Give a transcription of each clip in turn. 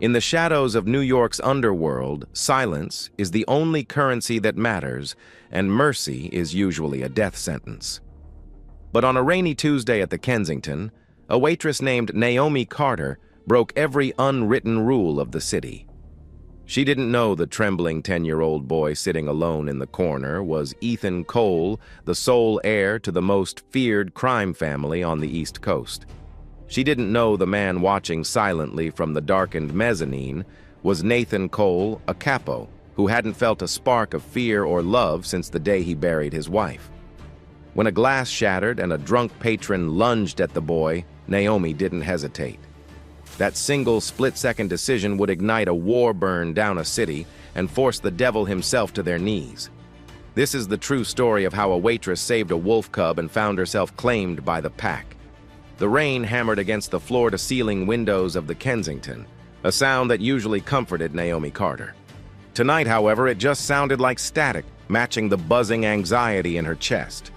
In the shadows of New York's underworld, silence is the only currency that matters, and mercy is usually a death sentence. But on a rainy Tuesday at the Kensington, a waitress named Naomi Carter broke every unwritten rule of the city. She didn't know the trembling 10-year-old boy sitting alone in the corner was Ethan Cole, the sole heir to the most feared crime family on the East Coast. She didn't know the man watching silently from the darkened mezzanine was Nathan Cole, a capo, who hadn't felt a spark of fear or love since the day he buried his wife. When a glass shattered and a drunk patron lunged at the boy, Naomi didn't hesitate. That single split-second decision would ignite a war burn down a city and force the devil himself to their knees. This is the true story of how a waitress saved a wolf cub and found herself claimed by the pack. The rain hammered against the floor-to-ceiling windows of the Kensington, a sound that usually comforted Naomi Carter. Tonight, however, it just sounded like static, matching the buzzing anxiety in her chest.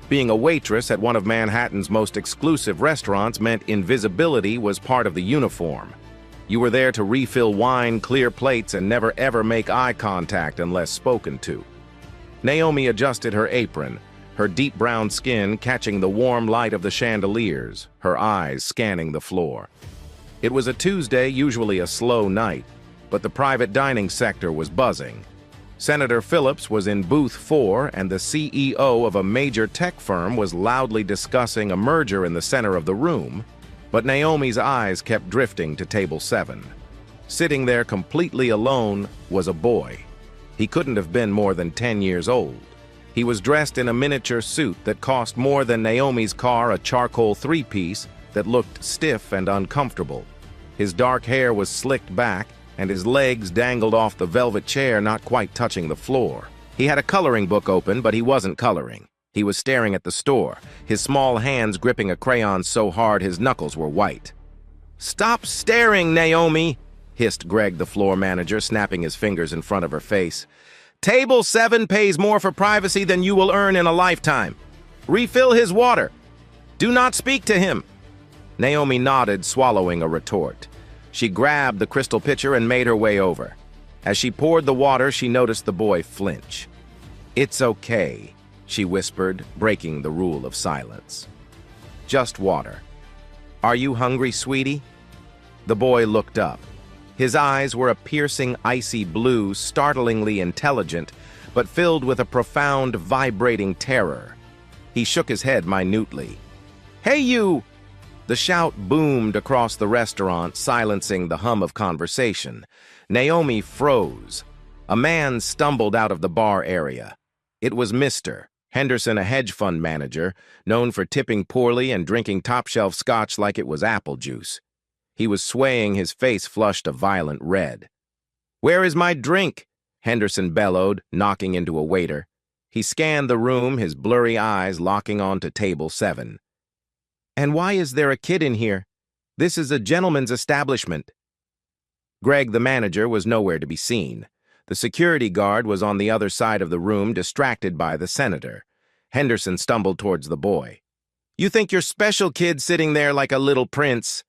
Being a waitress at one of Manhattan's most exclusive restaurants meant invisibility was part of the uniform. You were there to refill wine, clear plates, and never ever make eye contact unless spoken to. Naomi adjusted her apron, her deep brown skin catching the warm light of the chandeliers, her eyes scanning the floor. It was a Tuesday, usually a slow night, but the private dining sector was buzzing. Senator Phillips was in booth 4, and the CEO of a major tech firm was loudly discussing a merger in the center of the room, but Naomi's eyes kept drifting to table 7. Sitting there completely alone was a boy. He couldn't have been more than 10 years old. He was dressed in a miniature suit that cost more than Naomi's car a charcoal 3-piece that looked stiff and uncomfortable. His dark hair was slicked back, and his legs dangled off the velvet chair, not quite touching the floor. He had a coloring book open, but he wasn't coloring. He was staring at the store, his small hands gripping a crayon so hard his knuckles were white. "Stop staring, Naomi!" hissed Greg, the floor manager, snapping his fingers in front of her face. "Table 7 pays more for privacy than you will earn in a lifetime. Refill his water. Do not speak to him." Naomi nodded, swallowing a retort. She grabbed the crystal pitcher and made her way over. As she poured the water, she noticed the boy flinch. "It's okay," she whispered, breaking the rule of silence. "Just water. Are you hungry, sweetie?" The boy looked up. His eyes were a piercing, icy blue, startlingly intelligent, but filled with a profound, vibrating terror. He shook his head minutely. "Hey, you!" The shout boomed across the restaurant, silencing the hum of conversation. Naomi froze. A man stumbled out of the bar area. It was Mr. Henderson, a hedge fund manager, known for tipping poorly and drinking top-shelf scotch like it was apple juice. He was swaying, his face flushed a violent red. "Where is my drink?" Henderson bellowed, knocking into a waiter. He scanned the room, his blurry eyes locking onto table 7. "And why is there a kid in here? This is a gentleman's establishment." Greg, the manager, was nowhere to be seen. The security guard was on the other side of the room, distracted by the senator. Henderson stumbled towards the boy. "You think you're special, kid, sitting there like a little prince?"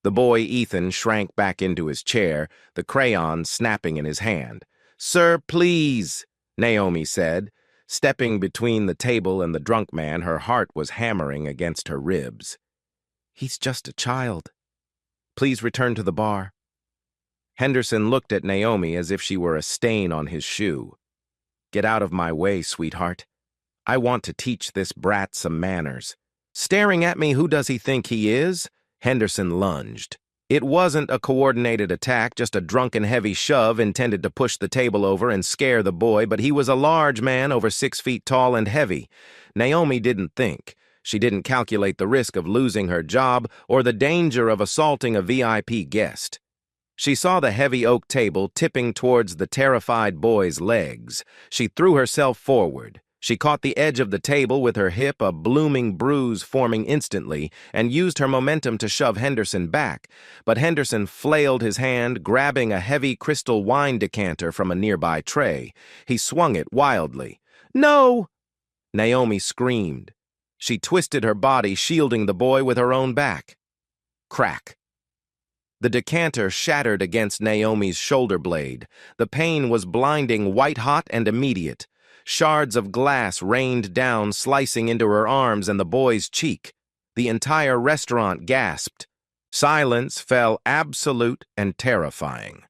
The boy, Ethan, shrank back into his chair, the crayon snapping in his hand. "Sir, please," Naomi said. Stepping between the table and the drunk man, her heart was hammering against her ribs. "He's just a child. Please return to the bar." Henderson looked at Naomi as if she were a stain on his shoe. "Get out of my way, sweetheart. I want to teach this brat some manners." "Staring at me, who does he think he is?" Henderson lunged. It wasn't a coordinated attack, just a drunken heavy shove intended to push the table over and scare the boy, but he was a large man, over 6 feet tall and heavy. Naomi didn't think. She didn't calculate the risk of losing her job or the danger of assaulting a VIP guest. She saw the heavy oak table tipping towards the terrified boy's legs. She threw herself forward. She caught the edge of the table with her hip, a blooming bruise forming instantly, and used her momentum to shove Henderson back. But Henderson flailed his hand, grabbing a heavy crystal wine decanter from a nearby tray. He swung it wildly. "No!" Naomi screamed. She twisted her body, shielding the boy with her own back. Crack. The decanter shattered against Naomi's shoulder blade. The pain was blinding, white-hot and immediate. Shards of glass rained down, slicing into her arms and the boy's cheek. The entire restaurant gasped. Silence fell absolute and terrifying.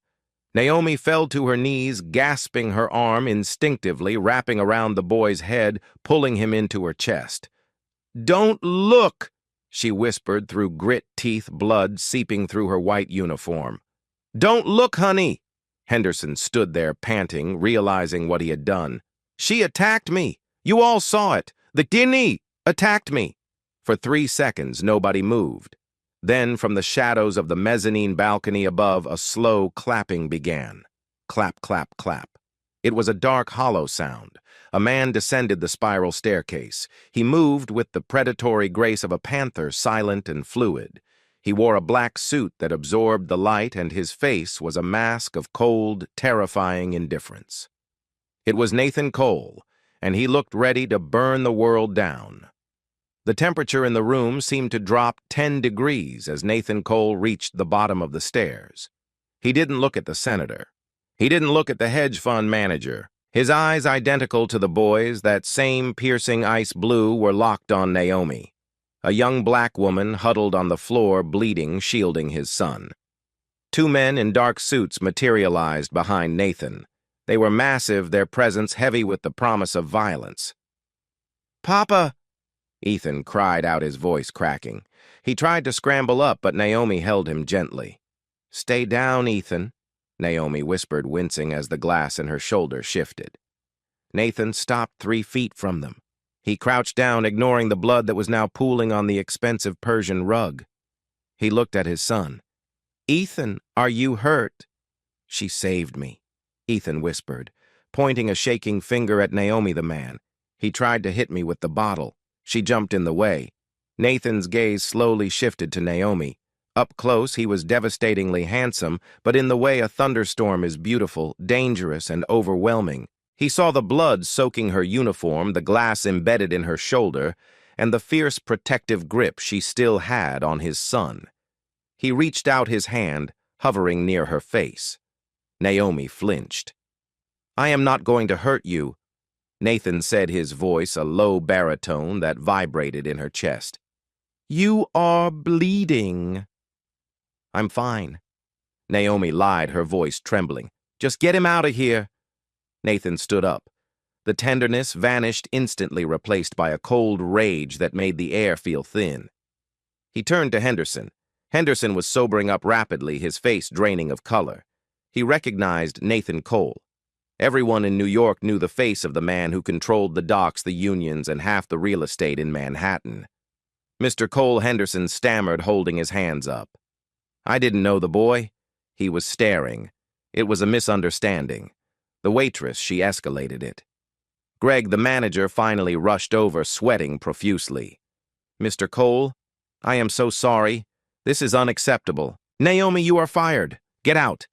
Naomi fell to her knees, gasping, her arm instinctively wrapping around the boy's head, pulling him into her chest. "Don't look!" she whispered through grit teeth, blood seeping through her white uniform. "Don't look, honey!" Henderson stood there panting, realizing what he had done. "She attacked me! You all saw it! The Guinea attacked me!" For 3 seconds, nobody moved. Then, from the shadows of the mezzanine balcony above, a slow clapping began. Clap, clap, clap. It was a dark, hollow sound. A man descended the spiral staircase. He moved with the predatory grace of a panther, silent and fluid. He wore a black suit that absorbed the light, and his face was a mask of cold, terrifying indifference. It was Nathan Cole, and he looked ready to burn the world down. The temperature in the room seemed to drop 10 degrees as Nathan Cole reached the bottom of the stairs. He didn't look at the senator. He didn't look at the hedge fund manager. His eyes, identical to the boy's, that same piercing ice blue, were locked on Naomi, a young black woman huddled on the floor, bleeding, shielding his son. 2 men in dark suits materialized behind Nathan. They were massive, their presence heavy with the promise of violence. "Papa!" Ethan cried out, his voice cracking. He tried to scramble up, but Naomi held him gently. "Stay down, Ethan," Naomi whispered, wincing as the glass in her shoulder shifted. Nathan stopped 3 feet from them. He crouched down, ignoring the blood that was now pooling on the expensive Persian rug. He looked at his son. "Ethan, are you hurt?" "She saved me," Ethan whispered, pointing a shaking finger at Naomi the man. "He tried to hit me with the bottle. She jumped in the way." Nathan's gaze slowly shifted to Naomi. Up close, he was devastatingly handsome, but in the way a thunderstorm is beautiful, dangerous, and overwhelming. He saw the blood soaking her uniform, the glass embedded in her shoulder, and the fierce protective grip she still had on his son. He reached out his hand, hovering near her face. Naomi flinched. "I am not going to hurt you," Nathan said, his voice a low baritone that vibrated in her chest. "You are bleeding." "I'm fine." Naomi lied, her voice trembling. "Just get him out of here." Nathan stood up. The tenderness vanished instantly, replaced by a cold rage that made the air feel thin. He turned to Henderson. Henderson was sobering up rapidly, his face draining of color. He recognized Nathan Cole. Everyone in New York knew the face of the man who controlled the docks, the unions, and half the real estate in Manhattan. Mr. Cole, Henderson stammered, holding his hands up. "I didn't know the boy." He was staring. It was a misunderstanding. The waitress, she escalated it. Greg, the manager, finally rushed over, sweating profusely. "Mr. Cole, I am so sorry. This is unacceptable. Naomi, you are fired. Get out.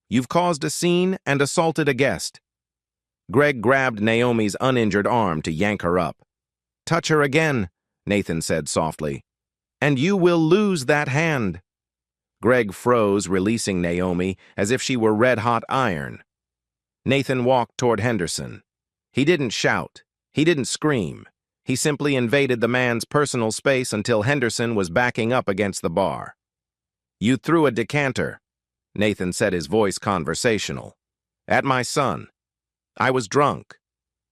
You've caused a scene and assaulted a guest." Greg grabbed Naomi's uninjured arm to yank her up. "Touch her again," Nathan said softly, "and you will lose that hand." Greg froze, releasing Naomi as if she were red-hot iron. Nathan walked toward Henderson. He didn't shout. He didn't scream. He simply invaded the man's personal space until Henderson was backing up against the bar. "You threw a decanter," Nathan said, his voice conversational, "at my son. I was drunk.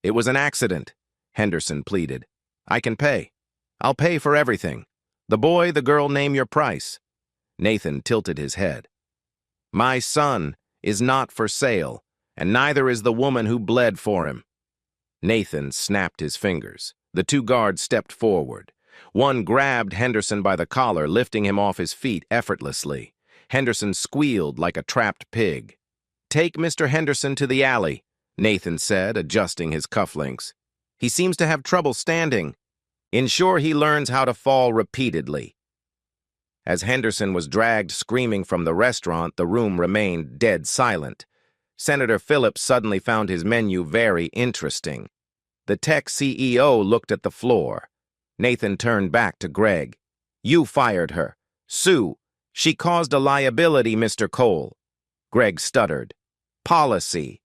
It was an accident," Henderson pleaded. "I can pay. I'll pay for everything. The boy, the girl, name your price." Nathan tilted his head. "My son is not for sale, and neither is the woman who bled for him." Nathan snapped his fingers. The 2 guards stepped forward. One grabbed Henderson by the collar, lifting him off his feet effortlessly. Henderson squealed like a trapped pig. "Take Mr. Henderson to the alley," Nathan said, adjusting his cufflinks. "He seems to have trouble standing. Ensure he learns how to fall repeatedly." As Henderson was dragged screaming from the restaurant, the room remained dead silent. Senator Phillips suddenly found his menu very interesting. The tech CEO looked at the floor. Nathan turned back to Greg. "You fired her. Sue, She caused a liability, Mr. Cole. Greg stuttered. Policy.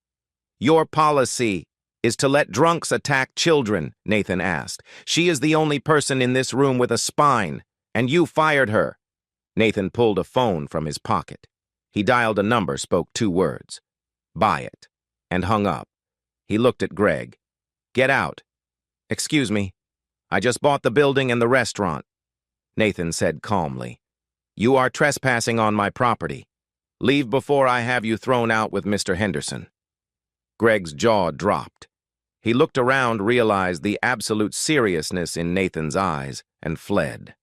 Your policy is to let drunks attack children, Nathan asked. She is the only person in this room with a spine, and you fired her. Nathan pulled a phone from his pocket. He dialed a number, spoke 2 words. Buy it, and hung up. He looked at Greg. Get out. Excuse me. I just bought the building and the restaurant. Nathan said calmly. You are trespassing on my property. Leave before I have you thrown out with Mr. Henderson. Greg's jaw dropped. He looked around, realized the absolute seriousness in Nathan's eyes, and fled.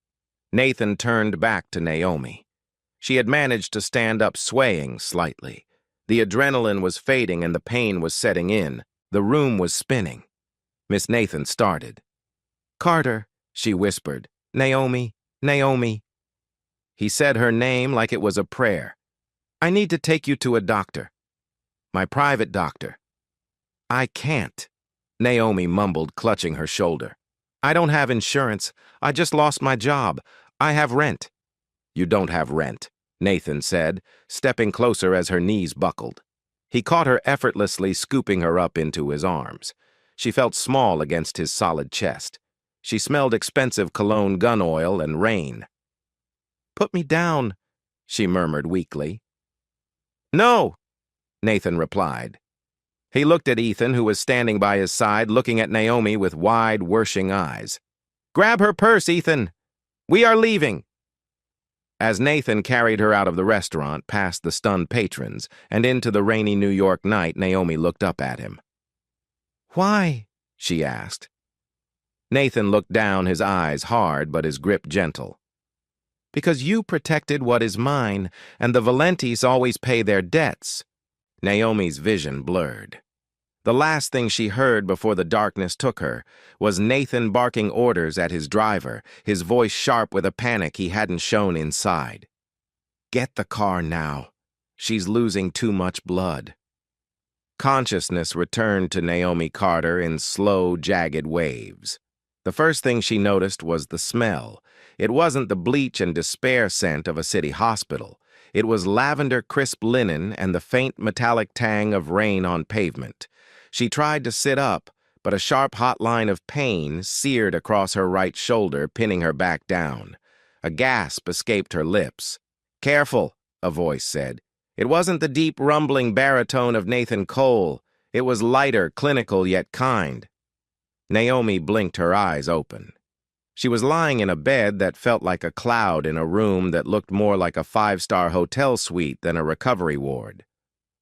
Nathan turned back to Naomi. She had managed to stand up, swaying slightly. The adrenaline was fading and the pain was setting in. The room was spinning. Miss Nathan started. Carter, she whispered. Naomi, Naomi. He said her name like it was a prayer. I need to take you to a doctor. My private doctor. I can't, Naomi mumbled, clutching her shoulder. I don't have insurance. I just lost my job. I have rent. You don't have rent, Nathan said, stepping closer as her knees buckled. He caught her effortlessly, scooping her up into his arms. She felt small against his solid chest. She smelled expensive cologne, gun oil, and rain. Put me down, she murmured weakly. No, Nathan replied. He looked at Ethan, who was standing by his side, looking at Naomi with wide, worshing eyes. Grab her purse, Ethan. We are leaving. As Nathan carried her out of the restaurant, past the stunned patrons, and into the rainy New York night, Naomi looked up at him. Why? She asked. Nathan looked down, his eyes hard but his grip gentle. Because you protected what is mine, and the Valentis always pay their debts. Naomi's vision blurred. The last thing she heard before the darkness took her was Nathan barking orders at his driver, his voice sharp with a panic he hadn't shown inside. Get the car now. She's losing too much blood. Consciousness returned to Naomi Carter in slow, jagged waves. The first thing she noticed was the smell. It wasn't the bleach and despair scent of a city hospital. It was lavender crisp linen and the faint metallic tang of rain on pavement. She tried to sit up, but a sharp hot line of pain seared across her right shoulder, pinning her back down. A gasp escaped her lips. Careful, a voice said. It wasn't the deep rumbling baritone of Nathan Cole. It was lighter, clinical, yet kind. Naomi blinked, her eyes open. She was lying in a bed that felt like a cloud in a room that looked more like a 5-star hotel suite than a recovery ward.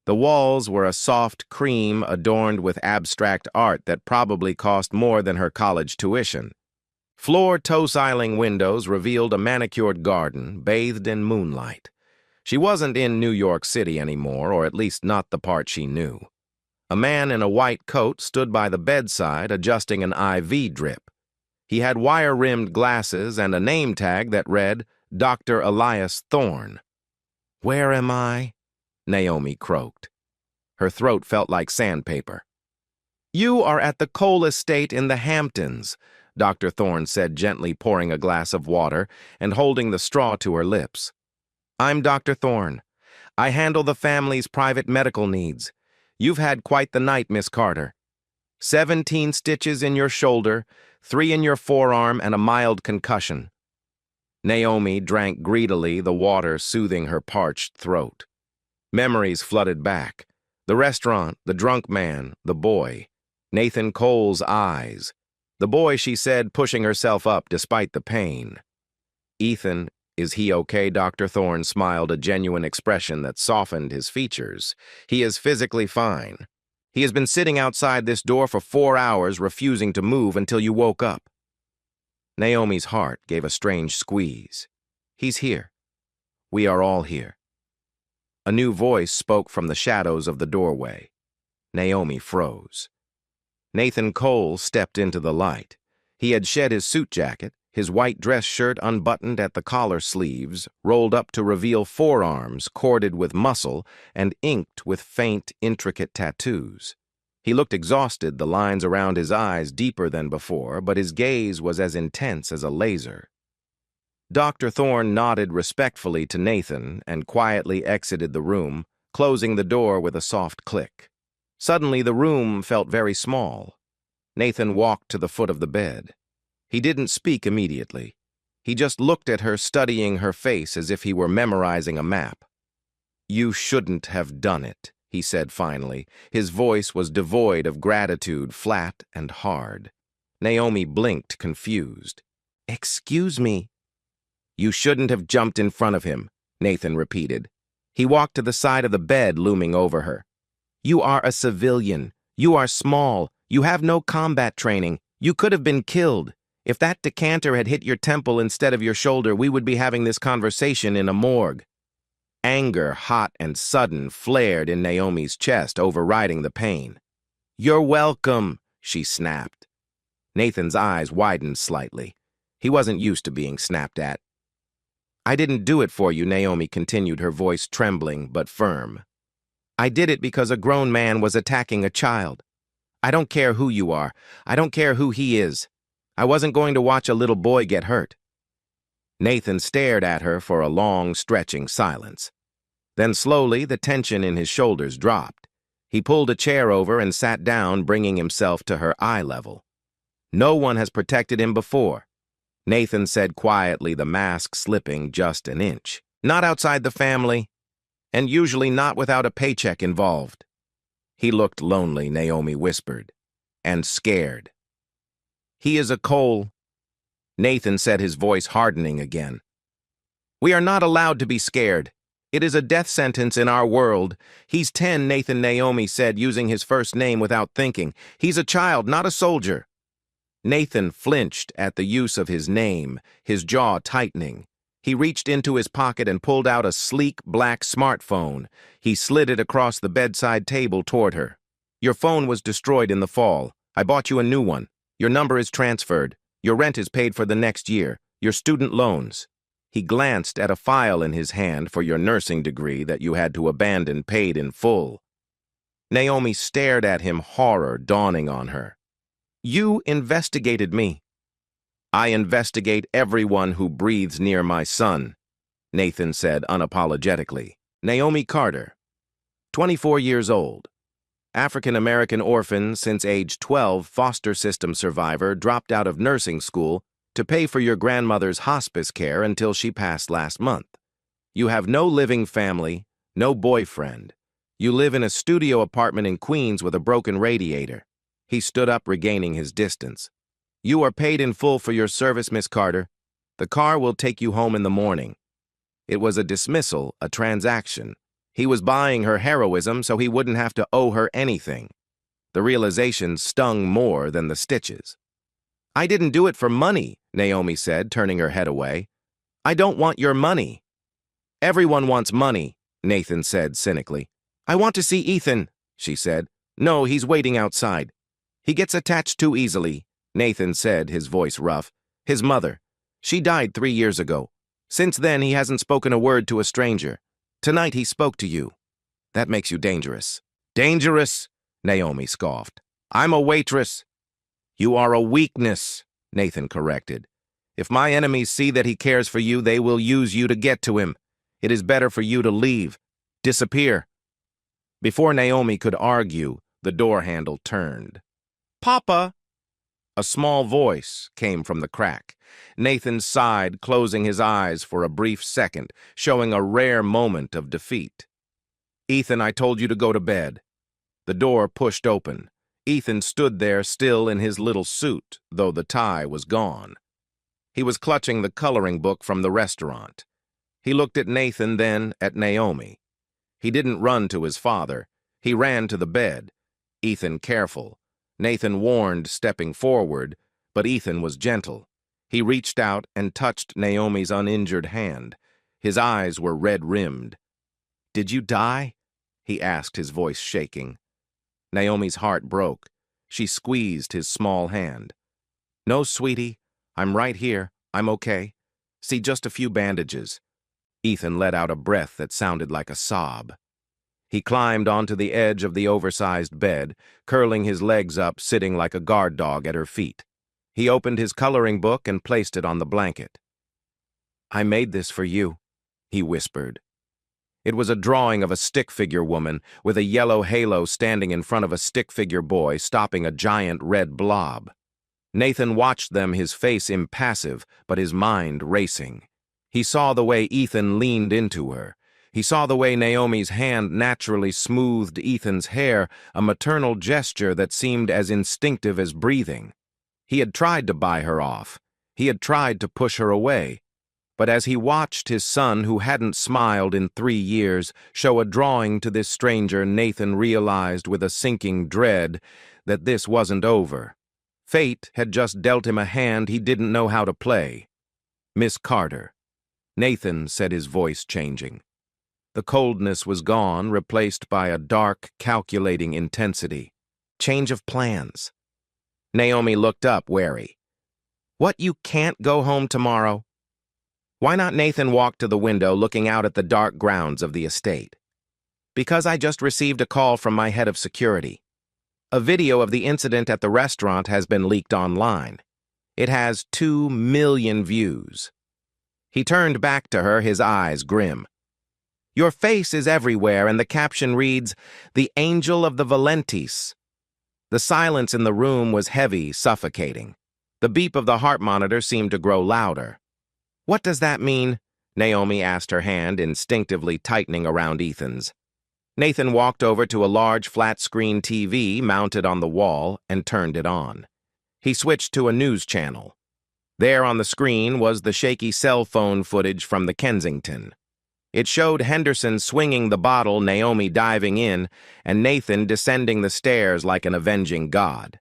The walls were a soft cream adorned with abstract art that probably cost more than her college tuition. Floor toe-siling windows revealed a manicured garden bathed in moonlight. She wasn't in New York City anymore, or at least not the part she knew. A man in a white coat stood by the bedside adjusting an IV drip. He had wire-rimmed glasses and a name tag that read, Dr. Elias Thorne. Where am I? Naomi croaked. Her throat felt like sandpaper. You are at the Cole estate in the Hamptons, Dr. Thorne said, gently pouring a glass of water and holding the straw to her lips. I'm Dr. Thorne. I handle the family's private medical needs. You've had quite the night, Miss Carter. 17 stitches in your shoulder, 3 in your forearm, and a mild concussion. Naomi drank greedily, the water soothing her parched throat. Memories flooded back. The restaurant, the drunk man, the boy. Nathan Cole's eyes. The boy, she said, pushing herself up despite the pain. Ethan, is he okay? Dr. Thorne smiled, a genuine expression that softened his features. He is physically fine. He has been sitting outside this door for 4 hours, refusing to move until you woke up. Naomi's heart gave a strange squeeze. He's here. We are all here. A new voice spoke from the shadows of the doorway. Naomi froze. Nathan Cole stepped into the light. He had shed his suit jacket, his white dress shirt unbuttoned at the collar sleeves, rolled up to reveal forearms corded with muscle and inked with faint, intricate tattoos. He looked exhausted, the lines around his eyes deeper than before, but his gaze was as intense as a laser. Dr. Thorne nodded respectfully to Nathan and quietly exited the room, closing the door with a soft click. Suddenly, the room felt very small. Nathan walked to the foot of the bed. He didn't speak immediately. He just looked at her, studying her face as if he were memorizing a map. "You shouldn't have done it," he said finally. His voice was devoid of gratitude, flat and hard. Naomi blinked, confused. "Excuse me." "You shouldn't have jumped in front of him," Nathan repeated. He walked to the side of the bed, looming over her. "You are a civilian. You are small. You have no combat training. You could have been killed. If that decanter had hit your temple instead of your shoulder, we would be having this conversation in a morgue." Anger, hot and sudden, flared in Naomi's chest, overriding the pain. "You're welcome," she snapped. Nathan's eyes widened slightly. He wasn't used to being snapped at. "I didn't do it for you," Naomi continued, her voice trembling but firm. "I did it because a grown man was attacking a child. I don't care who you are. I don't care who he is. I wasn't going to watch a little boy get hurt." Nathan stared at her for a long, stretching silence. Then slowly, the tension in his shoulders dropped. He pulled a chair over and sat down, bringing himself to her eye level. "No one has protected him before," Nathan said quietly, the mask slipping just an inch. "Not outside the family, and usually not without a paycheck involved." "He looked lonely," Naomi whispered, "and scared." "He is a Cole," Nathan said, his voice hardening again. "We are not allowed to be scared. It is a death sentence in our world. He's 10, Nathan," Naomi said, using his first name without thinking. "He's a child, not a soldier." Nathan flinched at the use of his name, his jaw tightening. He reached into his pocket and pulled out a sleek black smartphone. He slid it across the bedside table toward her. "Your phone was destroyed in the fall. I bought you a new one. Your number is transferred. Your rent is paid for the next year. Your student loans." He glanced at a file in his hand for your nursing degree that you had to abandon, paid in full. Naomi stared at him, horror dawning on her. "You investigated me." "I investigate everyone who breathes near my son," Nathan said unapologetically. Naomi Carter, 24 years old. African-American orphan since age 12, foster system survivor, dropped out of nursing school to pay for your grandmother's hospice care until she passed last month. You have no living family, no boyfriend. You live in a studio apartment in Queens with a broken radiator. He stood up, regaining his distance. "You are paid in full for your service, Miss Carter. The car will take you home in the morning." It was a dismissal, a transaction. He was buying her heroism so he wouldn't have to owe her anything. The realization stung more than the stitches. "I didn't do it for money," Naomi said, turning her head away. "I don't want your money." "Everyone wants money," Nathan said cynically. "I want to see Ethan," she said. "No, he's waiting outside." "He gets attached too easily," Nathan said, his voice rough. "His mother. She died 3 years ago. Since then, he hasn't spoken a word to a stranger. Tonight, he spoke to you. That makes you dangerous." "Dangerous?" Naomi scoffed. "I'm a waitress." "You are a weakness," Nathan corrected. "If my enemies see that he cares for you, they will use you to get to him. It is better for you to leave. Disappear." Before Naomi could argue, the door handle turned. "Papa!" A small voice came from the crack. Nathan sighed, closing his eyes for a brief second, showing a rare moment of defeat. "Ethan, I told you to go to bed." The door pushed open. Ethan stood there, still in his little suit, though the tie was gone. He was clutching the coloring book from the restaurant. He looked at Nathan, then at Naomi. He didn't run to his father. He ran to the bed. "Ethan, careful." Nathan warned, stepping forward, but Ethan was gentle. He reached out and touched Naomi's uninjured hand. His eyes were red-rimmed. "Did you die?" he asked, his voice shaking. Naomi's heart broke. She squeezed his small hand. "No, sweetie. I'm right here. I'm okay. See, just a few bandages." Ethan let out a breath that sounded like a sob. He climbed onto the edge of the oversized bed, curling his legs up, sitting like a guard dog at her feet. He opened his coloring book and placed it on the blanket. "I made this for you," he whispered. It was a drawing of a stick-figure woman with a yellow halo standing in front of a stick-figure boy stopping a giant red blob. Nathan watched them, his face impassive, but his mind racing. He saw the way Ethan leaned into her. He saw the way Naomi's hand naturally smoothed Ethan's hair, a maternal gesture that seemed as instinctive as breathing. He had tried to buy her off. He had tried to push her away. But as he watched his son, who hadn't smiled in 3 years, show a drawing to this stranger, Nathan realized with a sinking dread that this wasn't over. Fate had just dealt him a hand he didn't know how to play. "Miss Carter." Nathan said, his voice changing. The coldness was gone, replaced by a dark, calculating intensity. "Change of plans." Naomi looked up, wary. "What, you can't go home tomorrow?" Why not? Nathan walked to the window, looking out at the dark grounds of the estate. "Because I just received a call from my head of security. A video of the incident at the restaurant has been leaked online. It has 2 million views." He turned back to her, his eyes grim. "Your face is everywhere, and the caption reads, 'The Angel of the Valentis.'" The silence in the room was heavy, suffocating. The beep of the heart monitor seemed to grow louder. "What does that mean?" Naomi asked, her hand instinctively tightening around Ethan's. Nathan walked over to a large flat-screen TV mounted on the wall and turned it on. He switched to a news channel. There on the screen was the shaky cell phone footage from the Kensington. It showed Henderson swinging the bottle, Naomi diving in, and Nathan descending the stairs like an avenging god.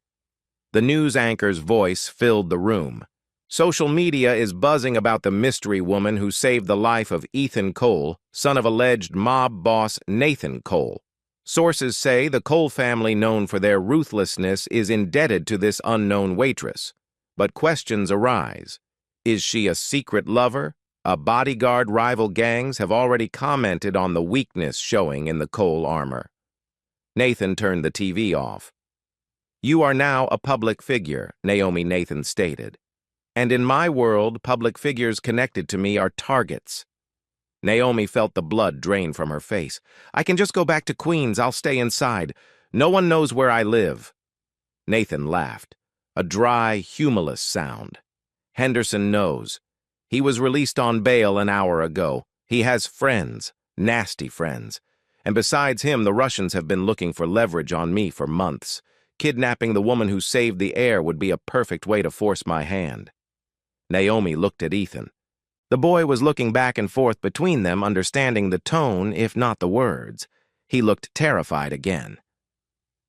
The news anchor's voice filled the room. "Social media is buzzing about the mystery woman who saved the life of Ethan Cole, son of alleged mob boss Nathan Cole. Sources say the Cole family, known for their ruthlessness, is indebted to this unknown waitress. But questions arise. Is she a secret lover? A bodyguard? Rival gangs have already commented on the weakness showing in the Cole armor." Nathan turned the TV off. "You are now a public figure," Nathan stated. "And in my world, public figures connected to me are targets." Naomi felt the blood drain from her face. "I can just go back to Queens. I'll stay inside. No one knows where I live." Nathan laughed, a dry, humorless sound. "Henderson knows. He was released on bail an hour ago. He has friends, nasty friends. And besides him, the Russians have been looking for leverage on me for months. Kidnapping the woman who saved the heir would be a perfect way to force my hand." Naomi looked at Ethan. The boy was looking back and forth between them, understanding the tone, if not the words. He looked terrified again.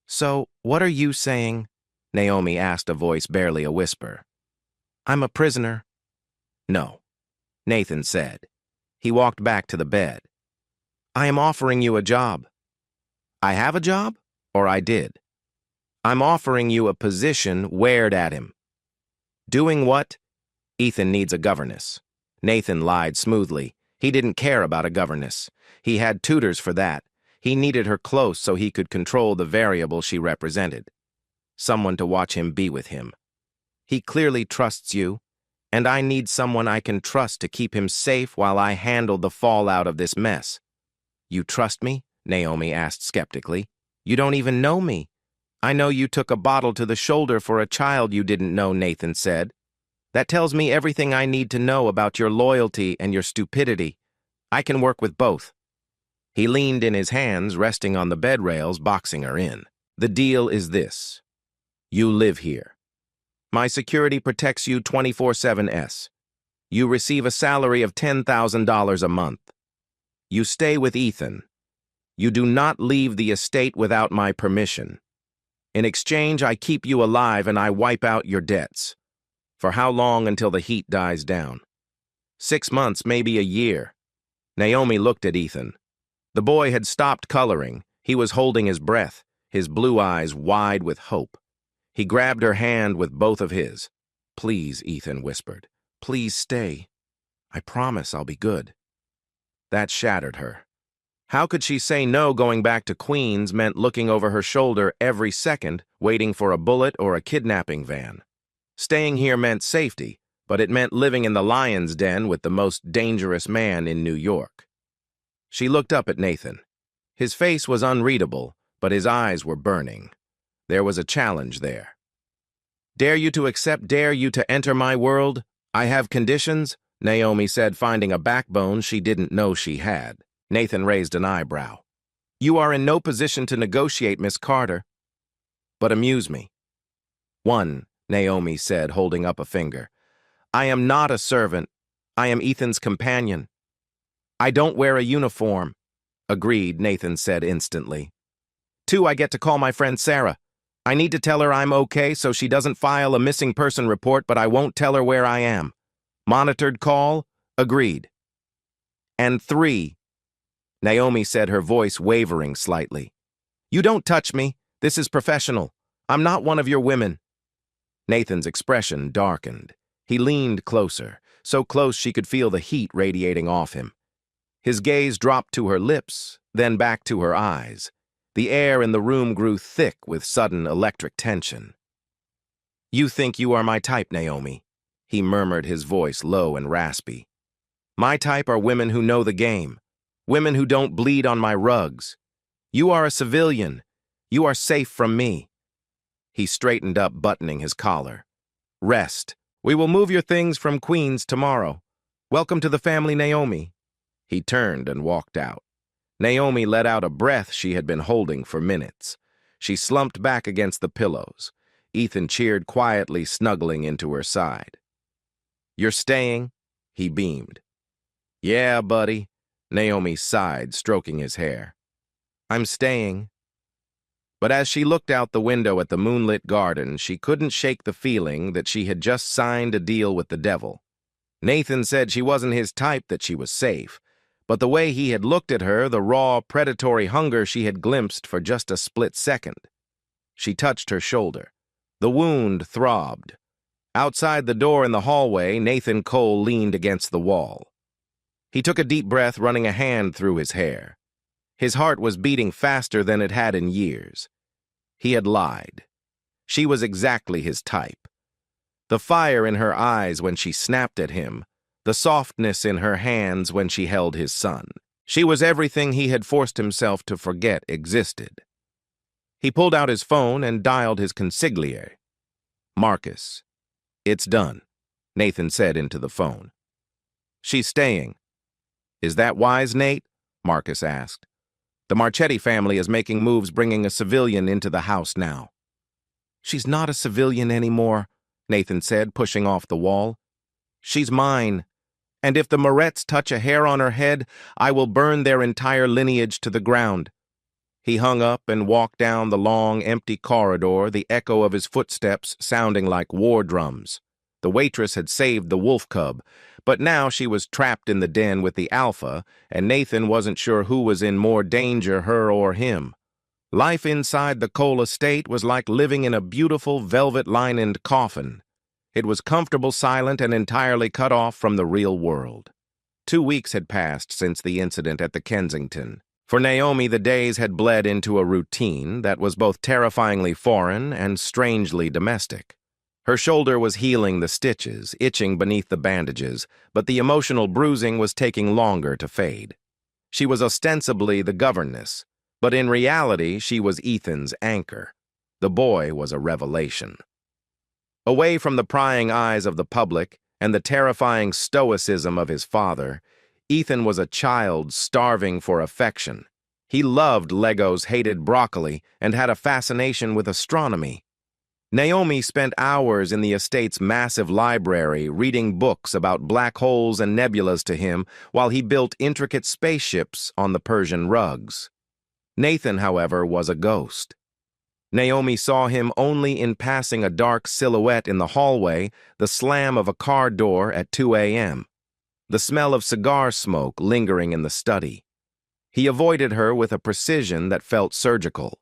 "So, what are you saying?" Naomi asked, a voice barely a whisper. "I'm a prisoner." "No," Nathan said. He walked back to the bed. "I am offering you a job." "I have a job? Or I did?" "I'm offering you a position," wared at him. "Doing what?" "Ethan needs a governess." Nathan lied smoothly. He didn't care about a governess. He had tutors for that. He needed her close so he could control the variable she represented. Someone to watch him be with him. "He clearly trusts you, and I need someone I can trust to keep him safe while I handle the fallout of this mess." "You trust me?" Naomi asked skeptically. "You don't even know me." "I know you took a bottle to the shoulder for a child you didn't know," Nathan said. "That tells me everything I need to know about your loyalty and your stupidity. I can work with both." He leaned in, his hands resting on the bed rails, boxing her in. "The deal is this. You live here. My security protects you 24/7. You receive a salary of $10,000 a month. You stay with Ethan. You do not leave the estate without my permission. In exchange, I keep you alive and I wipe out your debts. For how long? Until the heat dies down. 6 months, maybe a year." Naomi looked at Ethan. The boy had stopped coloring. He was holding his breath, his blue eyes wide with hope. He grabbed her hand with both of his. "Please," Ethan whispered. "Please stay. I promise I'll be good." That shattered her. How could she say no? Going back to Queens meant looking over her shoulder every second, waiting for a bullet or a kidnapping van. Staying here meant safety, but it meant living in the lion's den with the most dangerous man in New York. She looked up at Nathan. His face was unreadable, but his eyes were burning. There was a challenge there. Dare you to enter my world? I have conditions, Naomi said, finding a backbone she didn't know she had. Nathan raised an eyebrow. You are in no position to negotiate, Miss Carter. But amuse me. 1, Naomi said, holding up a finger. I am not a servant. I am Ethan's companion. I don't wear a uniform. Agreed, Nathan said instantly. 2, I get to call my friend Sarah. I need to tell her I'm okay so she doesn't file a missing person report, but I won't tell her where I am. Monitored call? Agreed. And 3, Naomi said, her voice wavering slightly. You don't touch me. This is professional. I'm not one of your women. Nathan's expression darkened. He leaned closer, so close she could feel the heat radiating off him. His gaze dropped to her lips, then back to her eyes. The air in the room grew thick with sudden electric tension. You think you are my type, Naomi, he murmured, his voice low and raspy. My type are women who know the game, women who don't bleed on my rugs. You are a civilian. You are safe from me. He straightened up, buttoning his collar. Rest. We will move your things from Queens tomorrow. Welcome to the family, Naomi. He turned and walked out. Naomi let out a breath she had been holding for minutes. She slumped back against the pillows. Ethan cheered quietly, snuggling into her side. You're staying? He beamed. Yeah, buddy, Naomi sighed, stroking his hair. I'm staying. But as she looked out the window at the moonlit garden, she couldn't shake the feeling that she had just signed a deal with the devil. Nathan said she wasn't his type, that she was safe. But the way he had looked at her, the raw, predatory hunger she had glimpsed for just a split second. She touched her shoulder. The wound throbbed. Outside the door in the hallway, Nathan Cole leaned against the wall. He took a deep breath, running a hand through his hair. His heart was beating faster than it had in years. He had lied. She was exactly his type. The fire in her eyes when she snapped at him, the softness in her hands when she held his son. She was everything he had forced himself to forget existed. He pulled out his phone and dialed his consigliere. Marcus. It's done, Nathan said into the phone. She's staying. Is that wise, Nate? Marcus asked. The Marchetti family is making moves, bringing a civilian into the house now. She's not a civilian anymore, Nathan said, pushing off the wall. She's mine. And if the Moretts touch a hair on her head, I will burn their entire lineage to the ground. He hung up and walked down the long, empty corridor, the echo of his footsteps sounding like war drums. The waitress had saved the wolf cub, but now she was trapped in the den with the alpha, and Nathan wasn't sure who was in more danger, her or him. Life inside the Cole estate was like living in a beautiful velvet-lined coffin. It was comfortable, silent, and entirely cut off from the real world. 2 weeks had passed since the incident at the Kensington. For Naomi, the days had bled into a routine that was both terrifyingly foreign and strangely domestic. Her shoulder was healing the stitches, itching beneath the bandages, but the emotional bruising was taking longer to fade. She was ostensibly the governess, but in reality she was Ethan's anchor. The boy was a revelation. Away from the prying eyes of the public and the terrifying stoicism of his father, Ethan was a child starving for affection. He loved Legos, hated broccoli, and had a fascination with astronomy. Naomi spent hours in the estate's massive library reading books about black holes and nebulas to him while he built intricate spaceships on the Persian rugs. Nathan, however, was a ghost. Naomi saw him only in passing, a dark silhouette in the hallway, the slam of a car door at 2 a.m., the smell of cigar smoke lingering in the study. He avoided her with a precision that felt surgical.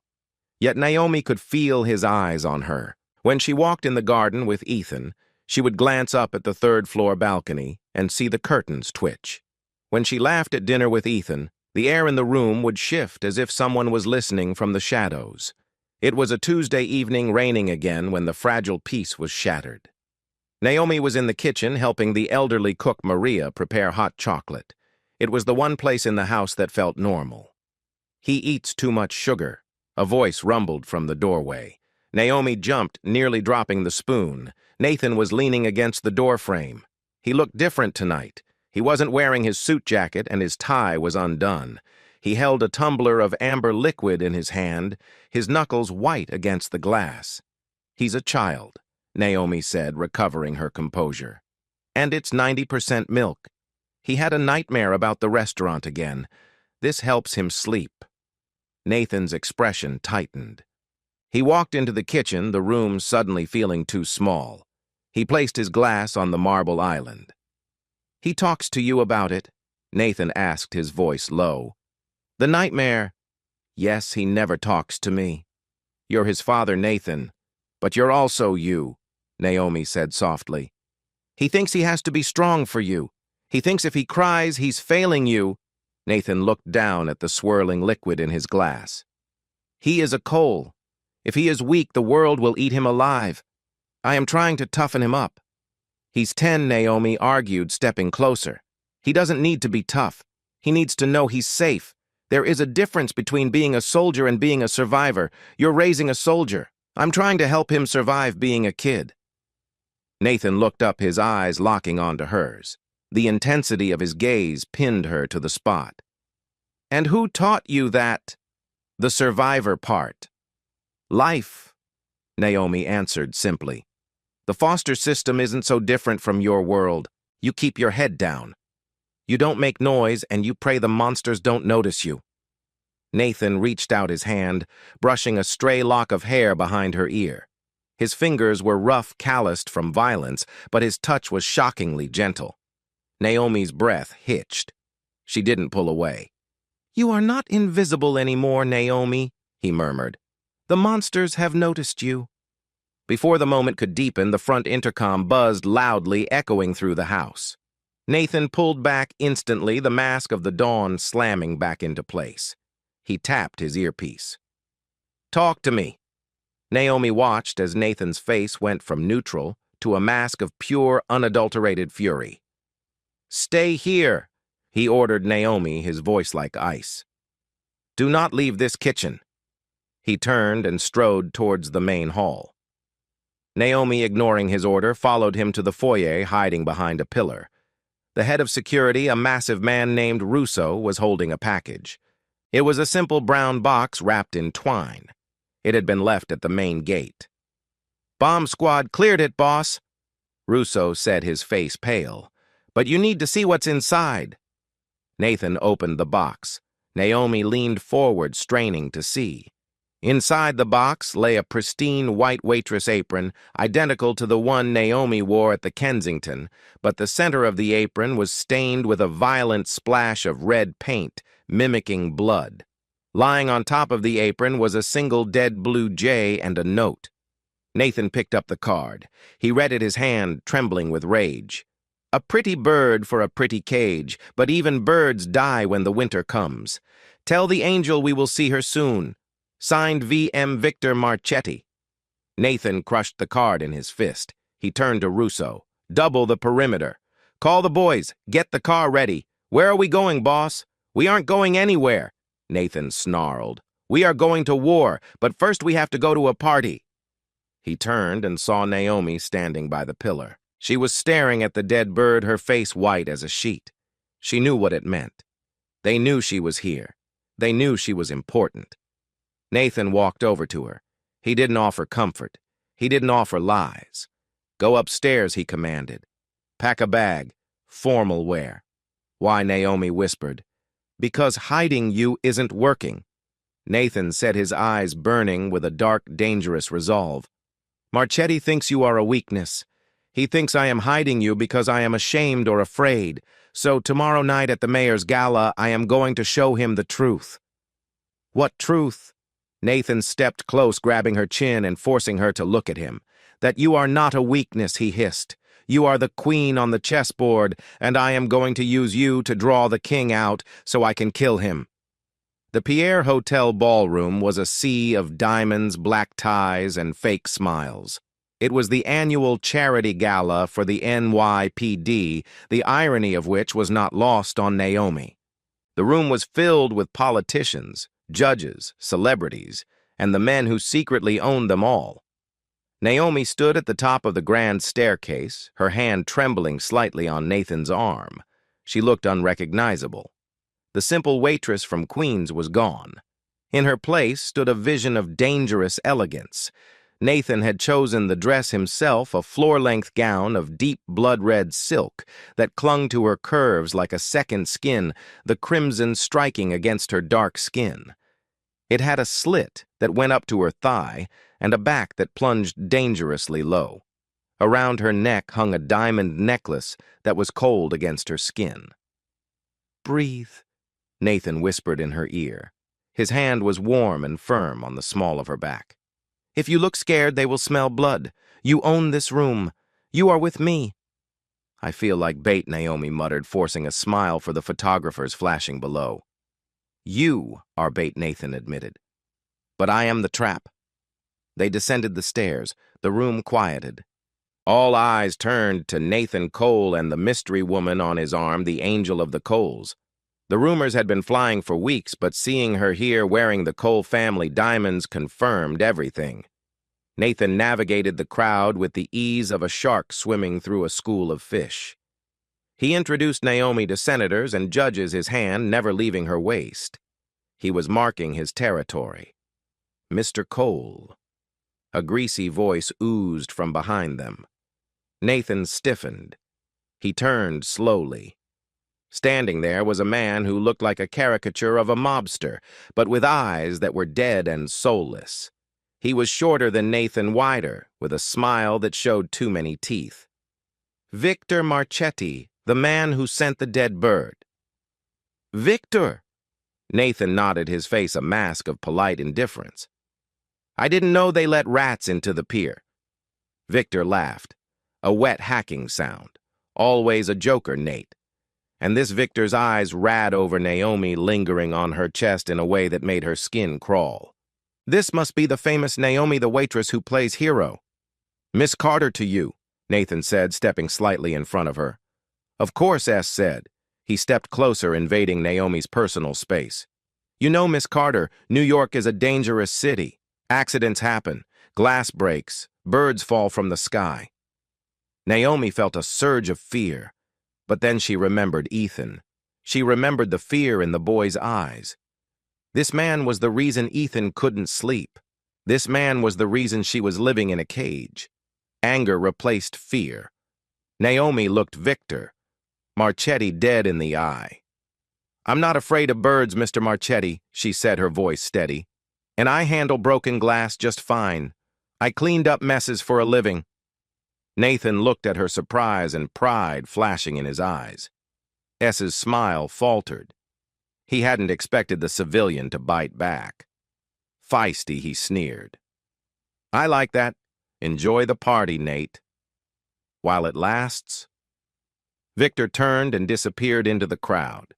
Yet Naomi could feel his eyes on her. When she walked in the garden with Ethan, she would glance up at the third-floor balcony and see the curtains twitch. When she laughed at dinner with Ethan, the air in the room would shift as if someone was listening from the shadows. It was a Tuesday evening, raining again, when the fragile peace was shattered. Naomi was in the kitchen helping the elderly cook Maria prepare hot chocolate. It was the one place in the house that felt normal. "He eats too much sugar," a voice rumbled from the doorway. Naomi jumped, nearly dropping the spoon. Nathan was leaning against the doorframe. He looked different tonight. He wasn't wearing his suit jacket and his tie was undone. He held a tumbler of amber liquid in his hand, his knuckles white against the glass. "He's a child," Naomi said, recovering her composure. "And it's 90% milk. He had a nightmare about the restaurant again. This helps him sleep." Nathan's expression tightened. He walked into the kitchen, the room suddenly feeling too small. He placed his glass on the marble island. "He talks to you about it?" Nathan asked, his voice low. "The nightmare?" "Yes, he never talks to me." "You're his father, Nathan. But you're also you," Naomi said softly. "He thinks he has to be strong for you. He thinks if he cries, he's failing you." Nathan looked down at the swirling liquid in his glass. "He is a coal. If he is weak, the world will eat him alive. I am trying to toughen him up." "He's 10, Naomi argued, stepping closer. "He doesn't need to be tough. He needs to know he's safe. There is a difference between being a soldier and being a survivor. You're raising a soldier. I'm trying to help him survive being a kid." Nathan looked up, his eyes locking onto hers. The intensity of his gaze pinned her to the spot. "And who taught you that?" "The survivor part." "Life," Naomi answered simply. "The foster system isn't so different from your world. You keep your head down. You don't make noise, and you pray the monsters don't notice you." Nathan reached out his hand, brushing a stray lock of hair behind her ear. His fingers were rough, calloused from violence, but his touch was shockingly gentle. Naomi's breath hitched. She didn't pull away. "You are not invisible anymore, Naomi," he murmured. "The monsters have noticed you." Before the moment could deepen, the front intercom buzzed loudly, echoing through the house. Nathan pulled back instantly, the mask of the dawn slamming back into place. He tapped his earpiece. "Talk to me." Naomi watched as Nathan's face went from neutral to a mask of pure, unadulterated fury. "Stay here," he ordered Naomi, his voice like ice. "Do not leave this kitchen." He turned and strode towards the main hall. Naomi, ignoring his order, followed him to the foyer, hiding behind a pillar. The head of security, a massive man named Russo, was holding a package. It was a simple brown box wrapped in twine. It had been left at the main gate. "Bomb squad cleared it, boss," Russo said, his face pale. "But you need to see what's inside." Nathan opened the box. Naomi leaned forward, straining to see. Inside the box lay a pristine white waitress apron, identical to the one Naomi wore at the Kensington, but the center of the apron was stained with a violent splash of red paint, mimicking blood. Lying on top of the apron was a single dead blue jay and a note. Nathan picked up the card. He read it, his hand trembling with rage. "A pretty bird for a pretty cage, but even birds die when the winter comes. Tell the angel we will see her soon. Signed V.M. Victor Marchetti." Nathan crushed the card in his fist. He turned to Russo. "Double the perimeter. Call the boys. Get the car ready. Where are we going, boss?" "We aren't going anywhere," Nathan snarled. "We are going to war, but first we have to go to a party." He turned and saw Naomi standing by the pillar. She was staring at the dead bird, her face white as a sheet. She knew what it meant. They knew she was here. They knew she was important. Nathan walked over to her. He didn't offer comfort. He didn't offer lies. "Go upstairs," he commanded. "Pack a bag. Formal wear." "Why?" Naomi whispered. "Because hiding you isn't working." Nathan said, his eyes burning with a dark, dangerous resolve. "Marchetti thinks you are a weakness. He thinks I am hiding you because I am ashamed or afraid. So tomorrow night at the mayor's gala, I am going to show him the truth." "What truth?" Nathan stepped close, grabbing her chin and forcing her to look at him. "That you are not a weakness," he hissed. "You are the queen on the chessboard, and I am going to use you to draw the king out so I can kill him." The Pierre Hotel ballroom was a sea of diamonds, black ties, and fake smiles. It was the annual charity gala for the NYPD, the irony of which was not lost on Naomi. The room was filled with politicians, judges, celebrities, and the men who secretly owned them all. Naomi stood at the top of the grand staircase, her hand trembling slightly on Nathan's arm. She looked unrecognizable. The simple waitress from Queens was gone. In her place stood a vision of dangerous elegance. Nathan had chosen the dress himself, a floor-length gown of deep blood-red silk that clung to her curves like a second skin, the crimson striking against her dark skin. It had a slit that went up to her thigh and a back that plunged dangerously low. Around her neck hung a diamond necklace that was cold against her skin. "Breathe," Nathan whispered in her ear. His hand was warm and firm on the small of her back. "If you look scared, they will smell blood. You own this room. You are with me." "I feel like bait," Naomi muttered, forcing a smile for the photographers flashing below. "You are bait," Nathan admitted. "But I am the trap." They descended the stairs. The room quieted. All eyes turned to Nathan Cole and the mystery woman on his arm, the Angel of the Coles. The rumors had been flying for weeks, but seeing her here wearing the Cole family diamonds confirmed everything. Nathan navigated the crowd with the ease of a shark swimming through a school of fish. He introduced Naomi to senators and judges, his hand never leaving her waist. He was marking his territory. "Mr. Cole." A greasy voice oozed from behind them. Nathan stiffened. He turned slowly. Standing there was a man who looked like a caricature of a mobster, but with eyes that were dead and soulless. He was shorter than Nathan, wider, with a smile that showed too many teeth. "Victor Marchetti, the man who sent the dead bird." "Victor!" Nathan nodded, his face a mask of polite indifference. "I didn't know they let rats into the pier." Victor laughed. A wet hacking sound. Always a joker, Nate. And this Victor's eyes ran over Naomi, lingering on her chest in a way that made her skin crawl. "This must be the famous Naomi the waitress who plays hero." "Miss Carter to you," Nathan said, stepping slightly in front of her. "Of course," S said. He stepped closer, invading Naomi's personal space. "You know, Miss Carter, New York is a dangerous city. Accidents happen, glass breaks, birds fall from the sky." Naomi felt a surge of fear, but then she remembered Ethan. She remembered the fear in the boy's eyes. This man was the reason Ethan couldn't sleep. This man was the reason she was living in a cage. Anger replaced fear. Naomi looked Victor, Marchetti dead in the eye. "I'm not afraid of birds, Mr. Marchetti," she said, her voice steady. "And I handle broken glass just fine. I cleaned up messes for a living." Nathan looked at her, surprise and pride flashing in his eyes. S's smile faltered. He hadn't expected the civilian to bite back. Feisty, he sneered. "I like that. Enjoy the party, Nate. While it lasts." Victor turned and disappeared into the crowd.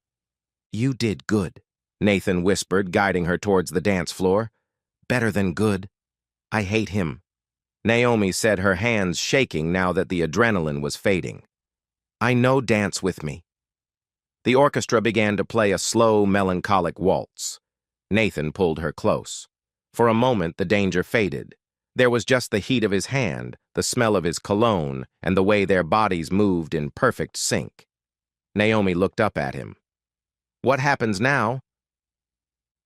"You did good," Nathan whispered, guiding her towards the dance floor. "Better than good. I hate him." Naomi said, her hands shaking now that the adrenaline was fading. "I know, dance with me." The orchestra began to play a slow, melancholic waltz. Nathan pulled her close. For a moment, the danger faded. There was just the heat of his hand, the smell of his cologne, and the way their bodies moved in perfect sync. Naomi looked up at him. "What happens now?"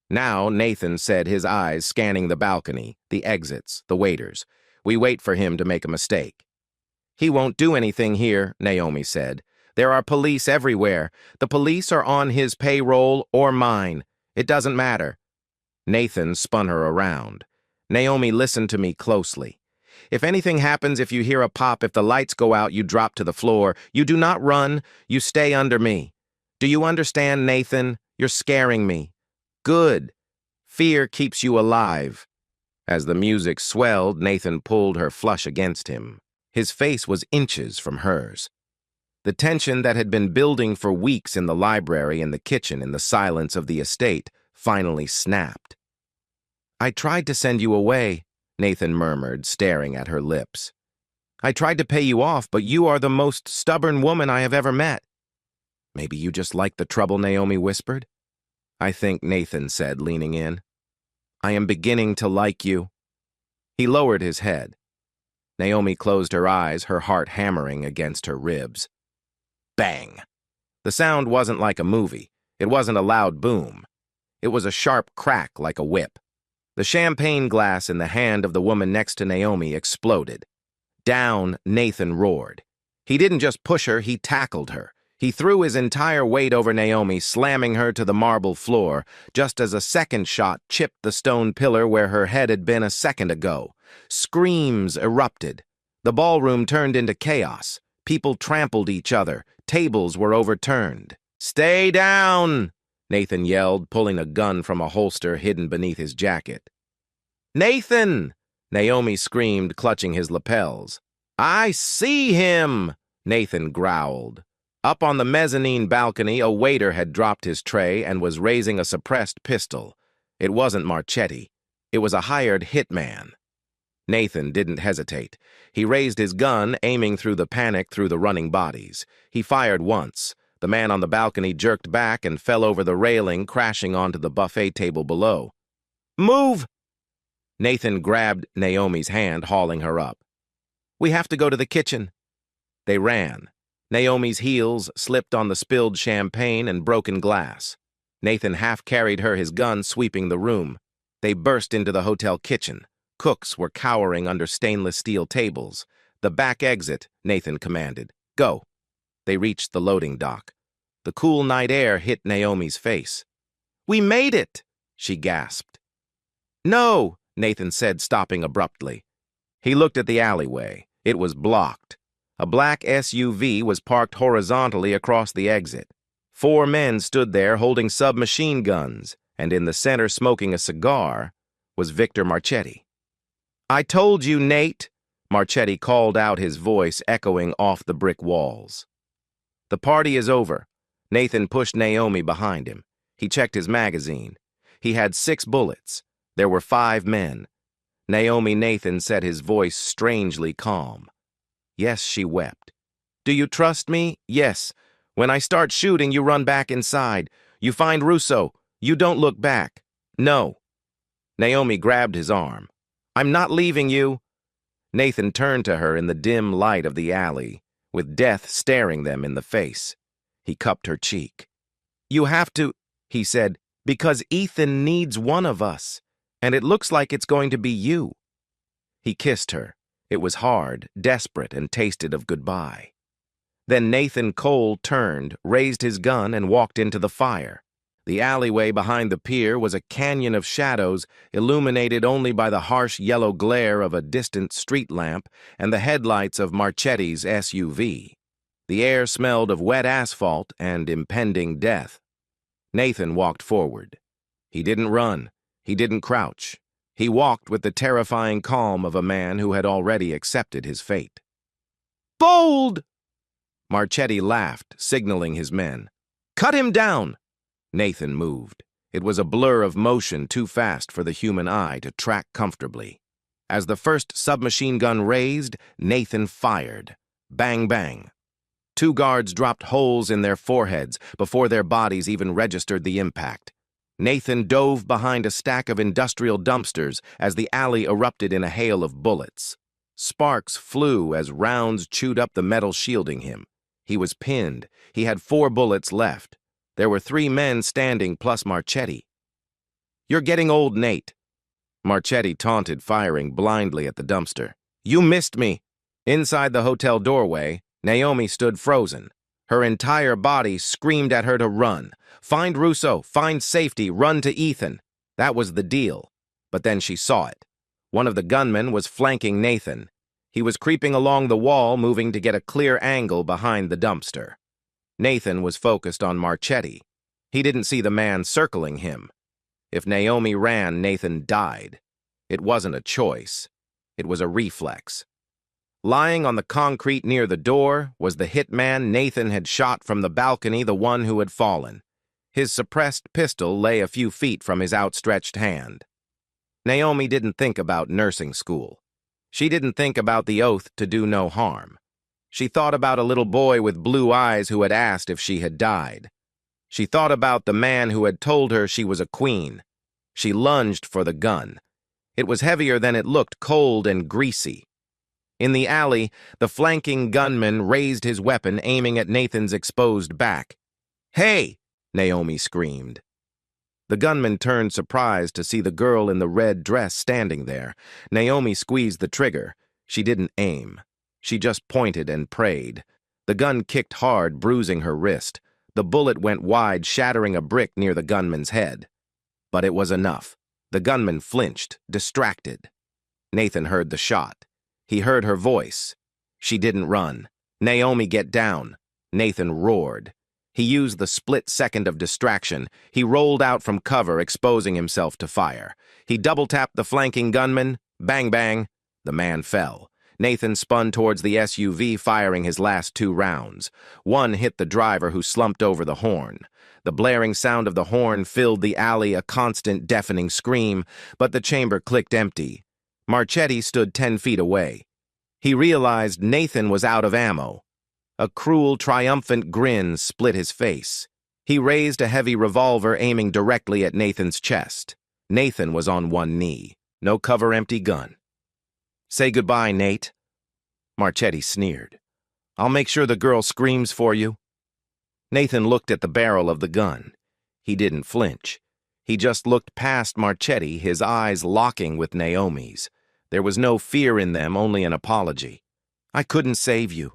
"Now," Nathan said, his eyes scanning the balcony, the exits, the waiters. "We wait for him to make a mistake." "He won't do anything here," Naomi said. "There are police everywhere. The police are on his payroll or mine. It doesn't matter." Nathan spun her around. "Naomi, listen to me closely. If anything happens, if you hear a pop, if the lights go out, you drop to the floor. You do not run. You stay under me. Do you understand, Nathan? You're scaring me." "Good. Fear keeps you alive." As the music swelled, Nathan pulled her flush against him. His face was inches from hers. The tension that had been building for weeks in the library, in the kitchen, in the silence of the estate, finally snapped. "I tried to send you away," Nathan murmured, staring at her lips. I tried to pay you off, but you are the most stubborn woman I have ever met." "Maybe you just like the trouble," Naomi whispered. "I think," Nathan said, leaning in. "I am beginning to like you." He lowered his head. Naomi closed her eyes, her heart hammering against her ribs. Bang! The sound wasn't like a movie. It wasn't a loud boom. It was a sharp crack like a whip. The champagne glass in the hand of the woman next to Naomi exploded. Down, Nathan roared. He didn't just push her, he tackled her. He threw his entire weight over Naomi, slamming her to the marble floor, just as a second shot chipped the stone pillar where her head had been a second ago. Screams erupted. The ballroom turned into chaos. People trampled each other. Tables were overturned. "Stay down!" Nathan yelled, pulling a gun from a holster hidden beneath his jacket. "Nathan!" Naomi screamed, clutching his lapels. "I see him!" Nathan growled. Up on the mezzanine balcony, a waiter had dropped his tray and was raising a suppressed pistol. It wasn't Marchetti. It was a hired hitman. Nathan didn't hesitate. He raised his gun, aiming through the panic through the running bodies. He fired once. The man on the balcony jerked back and fell over the railing, crashing onto the buffet table below. "Move!" Nathan grabbed Naomi's hand, hauling her up. "We have to go to the kitchen." They ran. Naomi's heels slipped on the spilled champagne and broken glass. Nathan half-carried her, his gun sweeping the room. They burst into the hotel kitchen. Cooks were cowering under stainless steel tables. "The back exit," Nathan commanded. "Go." They reached the loading dock. The cool night air hit Naomi's face. "We made it!" she gasped. "No!" Nathan said, stopping abruptly. He looked at the alleyway. It was blocked. A black SUV was parked horizontally across the exit. 4 men stood there holding submachine guns, and in the center, smoking a cigar, was Victor Marchetti. "I told you, Nate," Marchetti called out, his voice echoing off the brick walls. "The party is over." Nathan pushed Naomi behind him. He checked his magazine. He had 6 bullets. There were 5 men. "Naomi," Nathan said, his voice strangely calm. "Yes," she wept. "Do you trust me?" "Yes. When I start shooting, you run back inside. You find Russo. You don't look back." "No." Naomi grabbed his arm. "I'm not leaving you." Nathan turned to her in the dim light of the alley, with death staring them in the face. He cupped her cheek. "You have to," he said, "because Ethan needs one of us, and it looks like it's going to be you." He kissed her. It was hard, desperate, and tasted of goodbye. Then Nathan Cole turned, raised his gun, and walked into the fire. The alleyway behind the pier was a canyon of shadows, illuminated only by the harsh yellow glare of a distant street lamp and the headlights of Marchetti's SUV. The air smelled of wet asphalt and impending death. Nathan walked forward. He didn't run. He didn't crouch. He walked with the terrifying calm of a man who had already accepted his fate. "Bold!" Marchetti laughed, signaling his men. "Cut him down!" Nathan moved. It was a blur of motion too fast for the human eye to track comfortably. As the first submachine gun raised, Nathan fired. Bang, bang. 2 guards dropped holes in their foreheads before their bodies even registered the impact. Nathan dove behind a stack of industrial dumpsters as the alley erupted in a hail of bullets. Sparks flew as rounds chewed up the metal shielding him. He was pinned. He had 4 bullets left. There were 3 men standing plus Marchetti. "You're getting old, Nate." Marchetti taunted, firing blindly at the dumpster. "You missed me." Inside the hotel doorway, Naomi stood frozen. Her entire body screamed at her to run. Find Russo, find safety, run to Ethan. That was the deal. But then she saw it. One of the gunmen was flanking Nathan. He was creeping along the wall, moving to get a clear angle behind the dumpster. Nathan was focused on Marchetti. He didn't see the man circling him. If Naomi ran, Nathan died. It wasn't a choice. It was a reflex. Lying on the concrete near the door was the hitman Nathan had shot from the balcony, the one who had fallen. His suppressed pistol lay a few feet from his outstretched hand. Naomi didn't think about nursing school. She didn't think about the oath to do no harm. She thought about a little boy with blue eyes who had asked if she had died. She thought about the man who had told her she was a queen. She lunged for the gun. It was heavier than it looked, cold and greasy. In the alley, the flanking gunman raised his weapon, aiming at Nathan's exposed back. "Hey!" Naomi screamed. The gunman turned surprised to see the girl in the red dress standing there. Naomi squeezed the trigger. She didn't aim. She just pointed and prayed. The gun kicked hard, bruising her wrist. The bullet went wide, shattering a brick near the gunman's head. But it was enough. The gunman flinched, distracted. Nathan heard the shot. He heard her voice. She didn't run. "Naomi, get down." Nathan roared. He used the split second of distraction. He rolled out from cover, exposing himself to fire. He double-tapped the flanking gunman. Bang, bang. The man fell. Nathan spun towards the SUV, firing his last 2 rounds. One hit the driver, who slumped over the horn. The blaring sound of the horn filled the alley, a constant, deafening scream, but the chamber clicked empty. Marchetti stood 10 feet away. He realized Nathan was out of ammo. A cruel, triumphant grin split his face. He raised a heavy revolver, aiming directly at Nathan's chest. Nathan was on one knee. No cover, empty gun. "Say goodbye, Nate." Marchetti sneered. "I'll make sure the girl screams for you." Nathan looked at the barrel of the gun. He didn't flinch. He just looked past Marchetti, his eyes locking with Naomi's. There was no fear in them, only an apology. "I couldn't save you."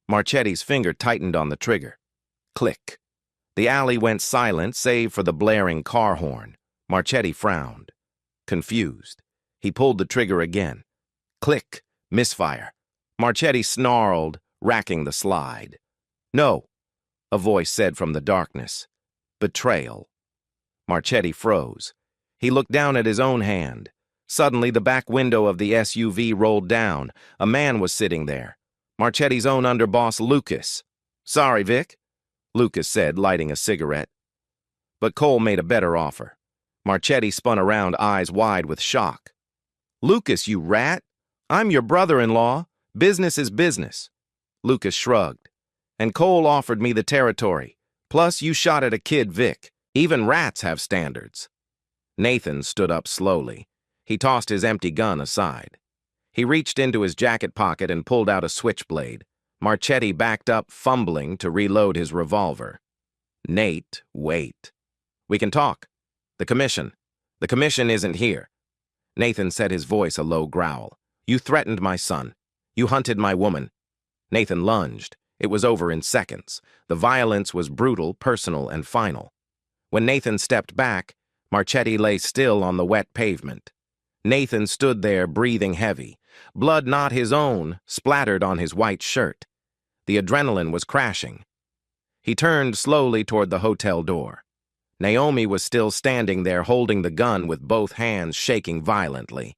Marchetti's finger tightened on the trigger. Click. The alley went silent, save for the blaring car horn. Marchetti frowned. Confused. He pulled the trigger again. Click. Misfire. Marchetti snarled, racking the slide. "No," a voice said from the darkness. "Betrayal." Marchetti froze. He looked down at his own hand. Suddenly, the back window of the SUV rolled down. A man was sitting there. Marchetti's own underboss, Lucas. "Sorry, Vic," Lucas said, lighting a cigarette. But Cole made a better offer. Marchetti spun around, eyes wide with shock. "Lucas, you rat! I'm your brother-in-law. Business is business." Lucas shrugged. "And Cole offered me the territory. Plus, you shot at a kid, Vic. Even rats have standards." Nathan stood up slowly. He tossed his empty gun aside. He reached into his jacket pocket and pulled out a switchblade. Marchetti backed up, fumbling to reload his revolver. "Nate, wait. We can talk. The commission. The commission isn't here." Nathan set his voice a low growl. "You threatened my son. You hunted my woman." Nathan lunged. It was over in seconds. The violence was brutal, personal, and final. When Nathan stepped back, Marchetti lay still on the wet pavement. Nathan stood there, breathing heavy. Blood not his own splattered on his white shirt. The adrenaline was crashing. He turned slowly toward the hotel door. Naomi was still standing there, holding the gun with both hands shaking violently.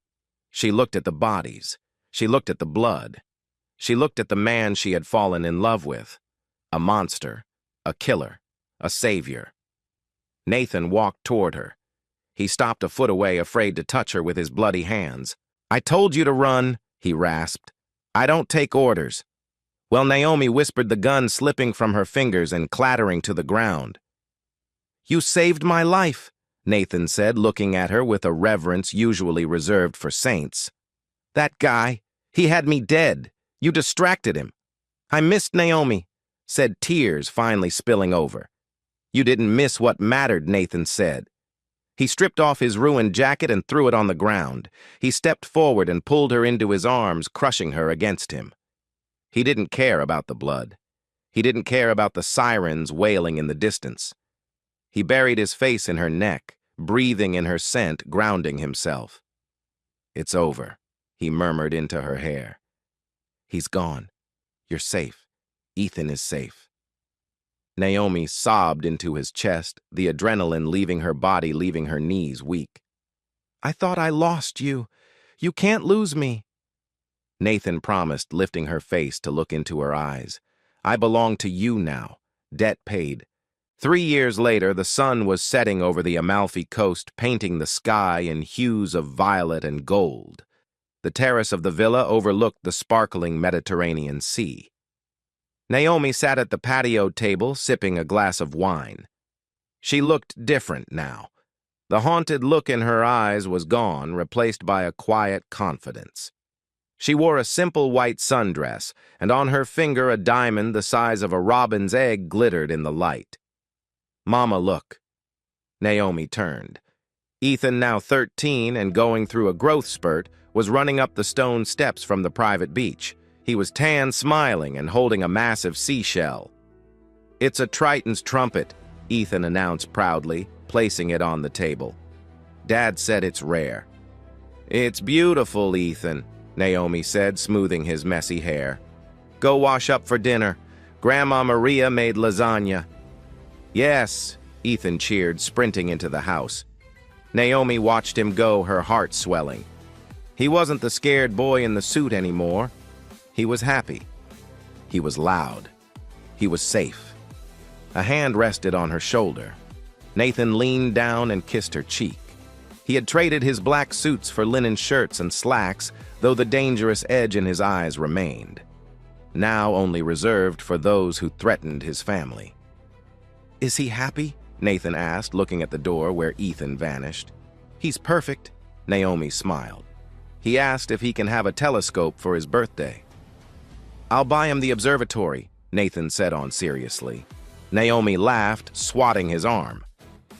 She looked at the bodies. She looked at the blood. She looked at the man she had fallen in love with. A monster, a killer, a savior. Nathan walked toward her. He stopped a foot away, afraid to touch her with his bloody hands. "I told you to run," he rasped. "I don't take orders." Well, Naomi whispered, the gun slipping from her fingers and clattering to the ground. "You saved my life," Nathan said, looking at her with a reverence usually reserved for saints. "That guy, he had me dead. You distracted him." "I missed Naomi," said, tears finally spilling over. "You didn't miss what mattered," Nathan said. He stripped off his ruined jacket and threw it on the ground. He stepped forward and pulled her into his arms, crushing her against him. He didn't care about the blood. He didn't care about the sirens wailing in the distance. He buried his face in her neck, breathing in her scent, grounding himself. "It's over," he murmured into her hair. "He's gone. You're safe. Ethan is safe." Naomi sobbed into his chest, the adrenaline leaving her body, leaving her knees weak. "I thought I lost you. You can't lose me." Nathan promised, lifting her face to look into her eyes. "I belong to you now. Debt paid." 3 years later, the sun was setting over the Amalfi coast, painting the sky in hues of violet and gold. The terrace of the villa overlooked the sparkling Mediterranean Sea. Naomi sat at the patio table, sipping a glass of wine. She looked different now. The haunted look in her eyes was gone, replaced by a quiet confidence. She wore a simple white sundress, and on her finger a diamond the size of a robin's egg glittered in the light. "Mama, look." Naomi turned. Ethan, now 13 and going through a growth spurt, was running up the stone steps from the private beach. He was tan, smiling, and holding a massive seashell. "It's a Triton's trumpet," Ethan announced proudly, placing it on the table. "Dad said it's rare." "It's beautiful, Ethan," Naomi said, smoothing his messy hair. "Go wash up for dinner. Grandma Maria made lasagna." "Yes," Ethan cheered, sprinting into the house. Naomi watched him go, her heart swelling. He wasn't the scared boy in the suit anymore. He was happy. He was loud. He was safe. A hand rested on her shoulder. Nathan leaned down and kissed her cheek. He had traded his black suits for linen shirts and slacks, though the dangerous edge in his eyes remained, now only reserved for those who threatened his family. "Is he happy?" Nathan asked, looking at the door where Ethan vanished. "He's perfect," Naomi smiled. "He asked if he can have a telescope for his birthday." "I'll buy him the observatory," Nathan said on seriously. Naomi laughed, swatting his arm.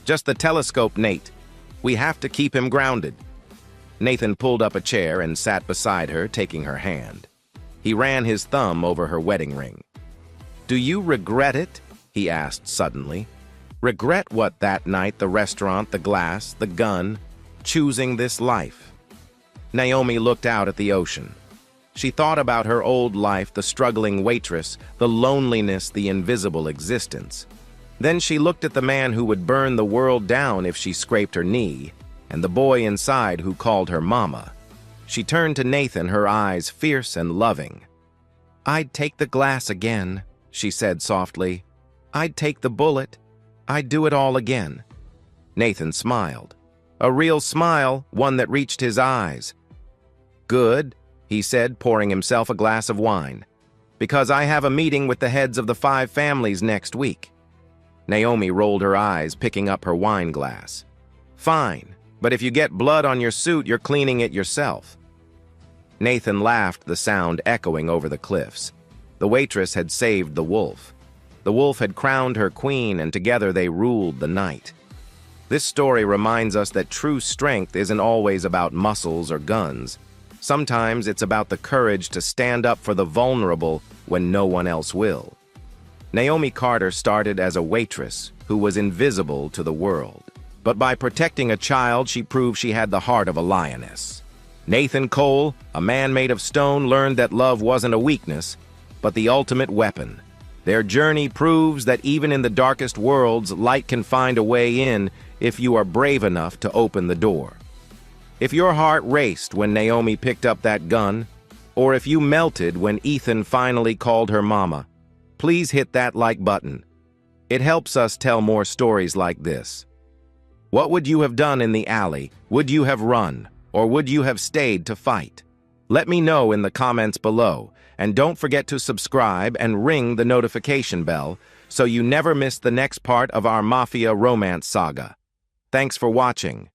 "Just the telescope, Nate. We have to keep him grounded." Nathan pulled up a chair and sat beside her, taking her hand. He ran his thumb over her wedding ring. "Do you regret it?" he asked suddenly. "Regret what that night, the restaurant, the glass, the gun, choosing this life?" Naomi looked out at the ocean. She thought about her old life, the struggling waitress, the loneliness, the invisible existence. Then she looked at the man who would burn the world down if she scraped her knee, and the boy inside who called her mama. She turned to Nathan, her eyes fierce and loving. "I'd take the glass again," she said softly. "I'd take the bullet. I'd do it all again." Nathan smiled. A real smile, one that reached his eyes. "Good," he said, pouring himself a glass of wine, "because I have a meeting with the heads of the 5 families next week." Naomi rolled her eyes, picking up her wine glass. "Fine, but if you get blood on your suit, you're cleaning it yourself." Nathan laughed, the sound echoing over the cliffs. The waitress had saved the wolf. The wolf had crowned her queen, and together they ruled the night. This story reminds us that true strength isn't always about muscles or guns. Sometimes it's about the courage to stand up for the vulnerable when no one else will. Naomi Carter started as a waitress who was invisible to the world. But by protecting a child, she proved she had the heart of a lioness. Nathan Cole, a man made of stone, learned that love wasn't a weakness, but the ultimate weapon. Their journey proves that even in the darkest worlds, light can find a way in if you are brave enough to open the door. If your heart raced when Naomi picked up that gun, or if you melted when Ethan finally called her mama, please hit that like button. It helps us tell more stories like this. What would you have done in the alley? Would you have run, or would you have stayed to fight? Let me know in the comments below, and don't forget to subscribe and ring the notification bell so you never miss the next part of our Mafia romance saga. Thanks for watching.